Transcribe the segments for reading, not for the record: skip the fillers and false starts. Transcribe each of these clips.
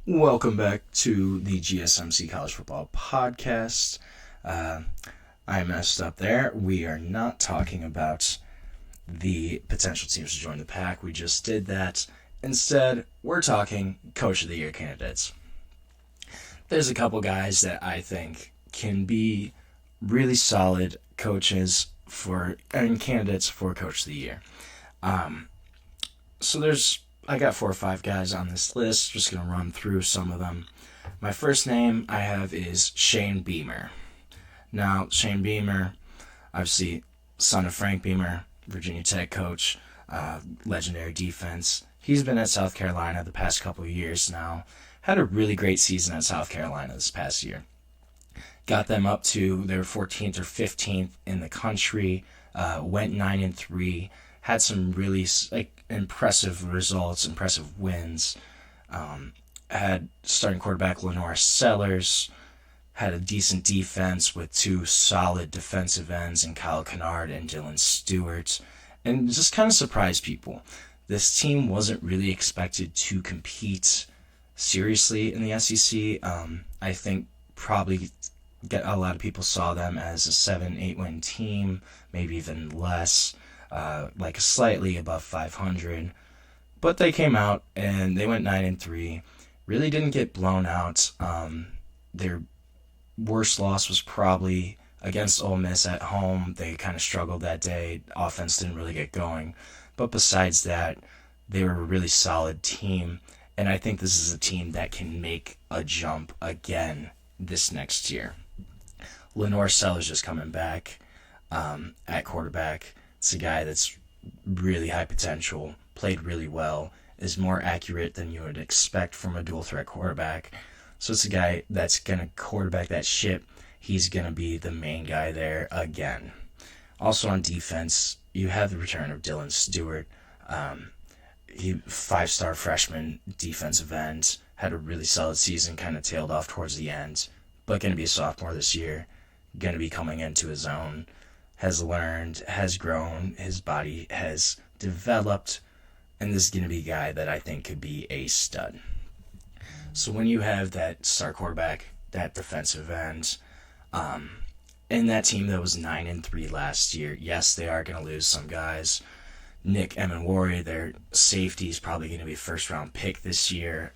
Welcome back to the GSMC College Football Podcast. I messed up there. We are not talking about the potential teams to join the pack. We just did that. Instead, we're talking Coach of the Year candidates. There's a couple guys that I think can be really solid coaches and candidates for Coach of the Year. I got 4 or 5 guys on this list. Just going to run through some of them. My first name I have is Shane Beamer. Now, Shane Beamer, obviously son of Frank Beamer, Virginia Tech coach, legendary defense. He's been at South Carolina the past couple of years now. Had a really great season at South Carolina this past year. Got them up to their 14th or 15th in the country. Went 9-3. Had some really impressive results, impressive wins. Had starting quarterback Lenore Sellers. Had a decent defense with 2 solid defensive ends in Kyle Kennard and Dylan Stewart. And just kind of surprised people. This team wasn't really expected to compete seriously in the SEC. I think probably a lot of people saw them as a 7-8 win team, maybe even less, like slightly above 500. But they came out and they went 9-3. Really didn't get blown out. Their worst loss was probably against Ole Miss at home. They kind of struggled that day. Offense didn't really get going. But besides that, they were a really solid team. And I think this is a team that can make a jump again this next year. Lenore Sellers just coming back at quarterback. It's a guy that's really high potential, played really well, is more accurate than you would expect from a dual threat quarterback. So it's a guy that's going to quarterback that ship. He's going to be the main guy there again. Also on defense, you have the return of Dylan Stewart. He 5-star freshman defensive end, had a really solid season, kind of tailed off towards the end, but going to be a sophomore this year, going to be coming into his own, has learned, has grown, his body has developed, and this is going to be a guy that I think could be a stud. So when you have that star quarterback, that defensive end, and that team that was 9-3 last year, yes, they are going to lose some guys. Nick Emenwari, their safety, is probably going to be a first-round pick this year.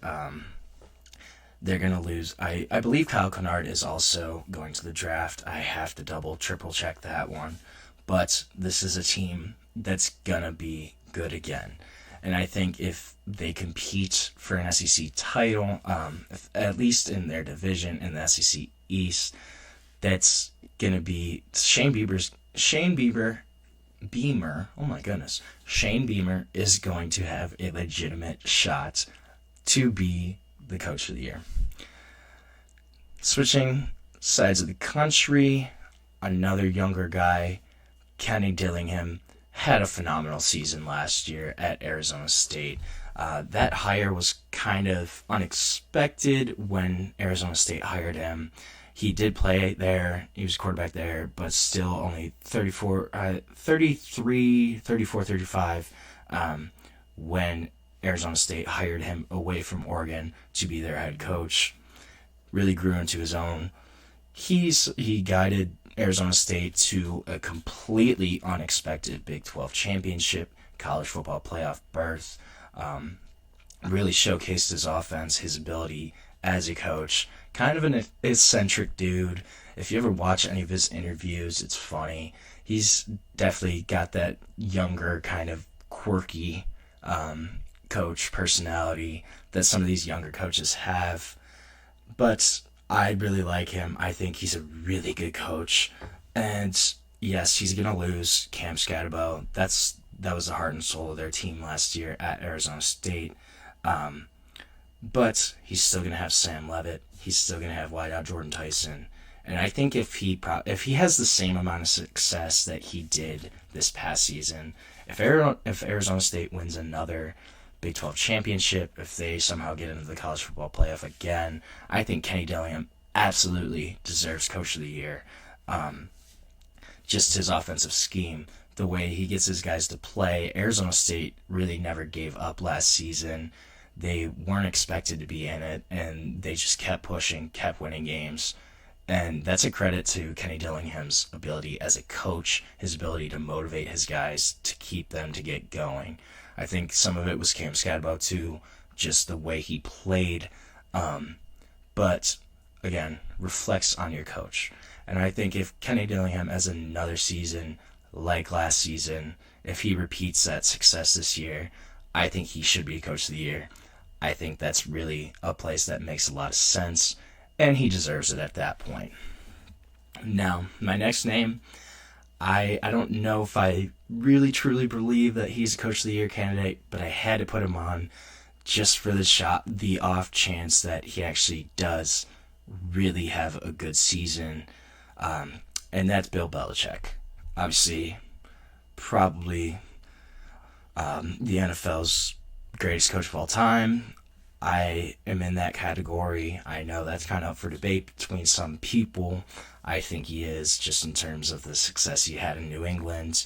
They're going to lose. I believe Kyle Kennard is also going to the draft. I have to triple check that one. But this is a team that's going to be good again. And I think if they compete for an SEC title, at least in their division in the SEC East, that's going to be Shane Beamer is going to have a legitimate shot to be the coach of the year. Switching sides of the country, another younger guy, Kenny Dillingham, had a phenomenal season last year at Arizona State. That hire was kind of unexpected when Arizona State hired him. He did play there. He was quarterback there, but still only 35 when Arizona State hired him away from Oregon to be their head coach. Really grew into his own. He guided Arizona State to a completely unexpected Big 12 championship, college football playoff berth. Really showcased his offense, his ability as a coach. Kind of an eccentric dude. If you ever watch any of his interviews, it's funny. He's definitely got that younger kind of quirky coach personality that some of these younger coaches have. But I really like him. I think he's a really good coach. And yes, he's going to lose Cam Scatterbo. That was the heart and soul of their team last year at Arizona State. But he's still going to have Sam Levitt. He's still going to have wideout Jordan Tyson. And I think if he has the same amount of success that he did this past season, if Arizona State wins another Big 12 championship, if they somehow get into the college football playoff again, I think Kenny Dillingham absolutely deserves Coach of the Year. Just his offensive scheme, the way he gets his guys to play. Arizona State really never gave up last season. They weren't expected to be in it, and they just kept pushing, kept winning games. And that's a credit to Kenny Dillingham's ability as a coach, his ability to motivate his guys to keep them to get going. I think some of it was Cam Scadabo too, just the way he played. But again, reflects on your coach. And I think if Kenny Dillingham has another season like last season, if he repeats that success this year, I think he should be Coach of the Year. I think that's really a place that makes a lot of sense, and he deserves it at that point. Now, my next name, I don't know if I really truly believe that he's a Coach of the Year candidate, but I had to put him on just for the off chance that he actually does really have a good season, and that's Bill Belichick. Obviously, probably the NFL's greatest coach of all time. I am in that category. I know that's kind of up for debate between some people. I think he is, just in terms of the success he had in New England.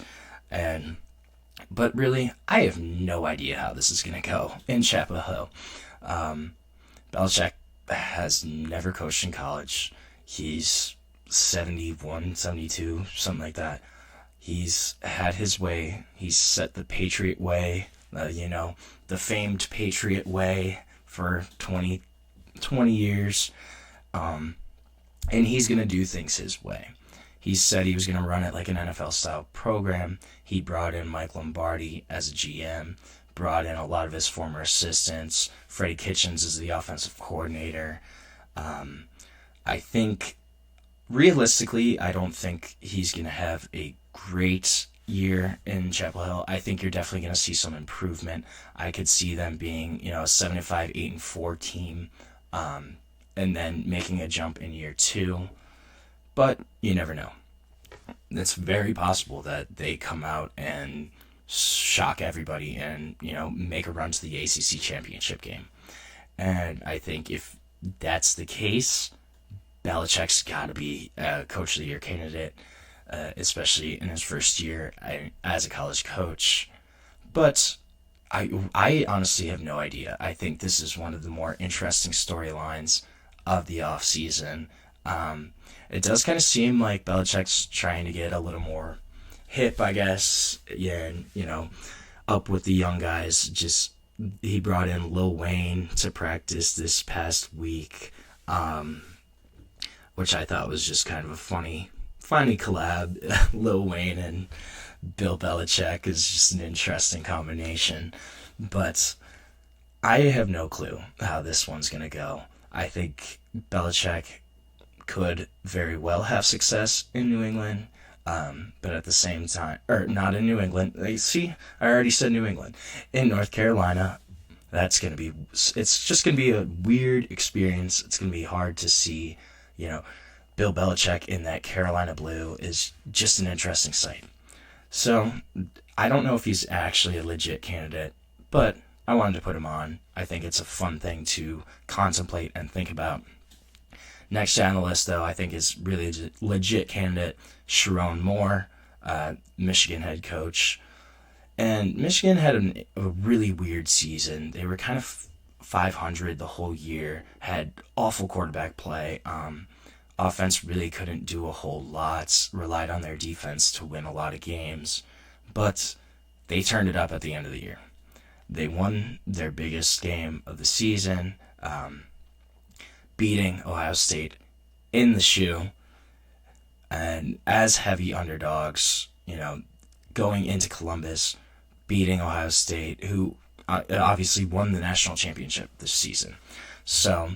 But really, I have no idea how this is going to go in Chapel Hill. Belichick has never coached in college. He's 71, 72, something like that. He's had his way. He's set the Patriot way, the famed Patriot way for 20 years. And he's going to do things his way. He said he was going to run it like an NFL-style program. He brought in Mike Lombardi as a GM, brought in a lot of his former assistants. Freddie Kitchens is the offensive coordinator. I think, realistically, I don't think he's going to have a great year in Chapel Hill. I think you're definitely going to see some improvement. I could see them being, a 7-5, 8-4 team, and then making a jump in year 2. But you never know. It's very possible that they come out and shock everybody and, make a run to the ACC championship game. And I think if that's the case, Belichick's got to be a Coach of the Year candidate, especially in his first year as a college coach. But I honestly have no idea. I think this is one of the more interesting storylines of the offseason. It does kind of seem like Belichick's trying to get a little more hip, I guess. Yeah, and, up with the young guys. He brought in Lil Wayne to practice this past week, which I thought was just kind of a funny collab. Lil Wayne and Bill Belichick is just an interesting combination. But I have no clue how this one's going to go. I think Belichick could very well have success in New England, but at the same time, or not in New England. See, I already said New England. In North Carolina, it's just going to be a weird experience. It's going to be hard to see, Bill Belichick in that Carolina blue is just an interesting sight. So, I don't know if he's actually a legit candidate, but I wanted to put him on. I think it's a fun thing to contemplate and think about. Next down the list, though, I think is really a legit candidate, Sherrone Moore, Michigan head coach. And Michigan had a really weird season. They were kind of 500 the whole year, had awful quarterback play. Offense really couldn't do a whole lot, relied on their defense to win a lot of games. But they turned it up at the end of the year. They won their biggest game of the season, beating Ohio State in the shoe, and as heavy underdogs, going into Columbus, beating Ohio State, who obviously won the national championship this season. So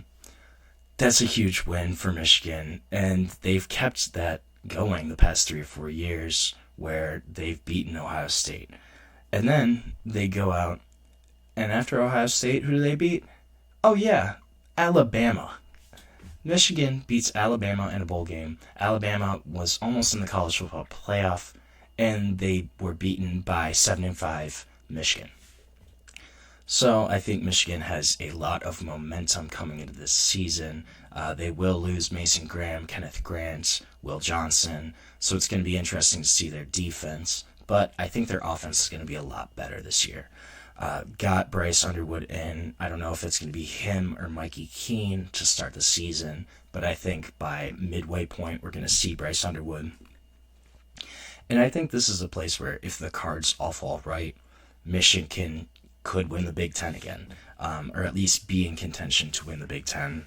that's a huge win for Michigan, and they've kept that going the past 3 or 4 years where they've beaten Ohio State. And then they go out, and after Ohio State, who do they beat? Oh yeah, Alabama. Michigan beats Alabama in a bowl game. Alabama was almost in the college football playoff, and they were beaten by 7-5 Michigan. So I think Michigan has a lot of momentum coming into this season. They will lose Mason Graham, Kenneth Grant, Will Johnson, so it's going to be interesting to see their defense. But I think their offense is going to be a lot better this year. got Bryce Underwood in. I don't know if it's going to be him or Mikey Keene to start the season, but I think by midway point we're going to see Bryce Underwood. And I think this is a place where if the cards all fall right, Michigan could win the Big Ten again, or at least be in contention to win the Big Ten.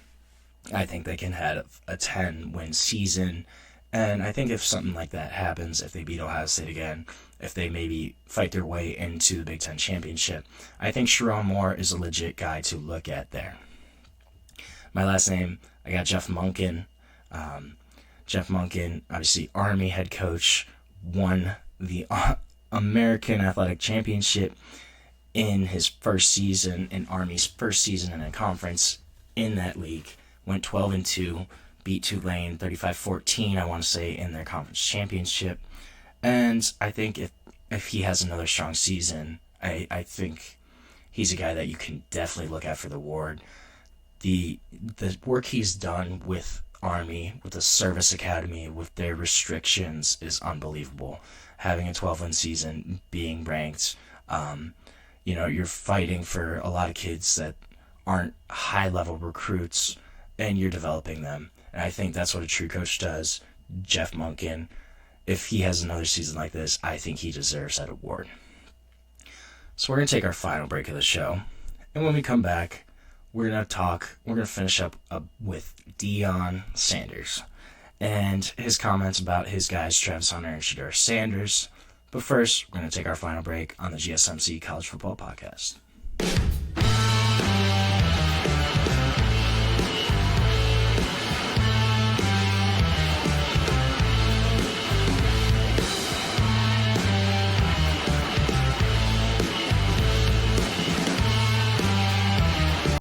I think they can have a 10-win season, and I think if something like that happens, if they beat Ohio State again, if they maybe fight their way into the Big Ten championship, I think Sherrone Moore is a legit guy to look at there. My last name, I got Jeff Monken. Jeff Monken, obviously Army head coach, won the American Athletic Championship in his first season, in Army's first season in a conference in that league. Went 12-2, beat Tulane 35-14, I want to say, in their conference championship. And I think if he has another strong season, I think he's a guy that you can definitely look at for the award. The work he's done with Army, with the service academy, with their restrictions is unbelievable. Having a 12-win season, being ranked, you're fighting for a lot of kids that aren't high-level recruits, and you're developing them. And I think that's what a true coach does. Jeff Monken, if he has another season like this, I think he deserves that award. So we're going to take our final break of the show. And when we come back, we're going to finish up with Deion Sanders and his comments about his guys, Travis Hunter and Shedeur Sanders. But first, we're going to take our final break on the GSMC College Football Podcast.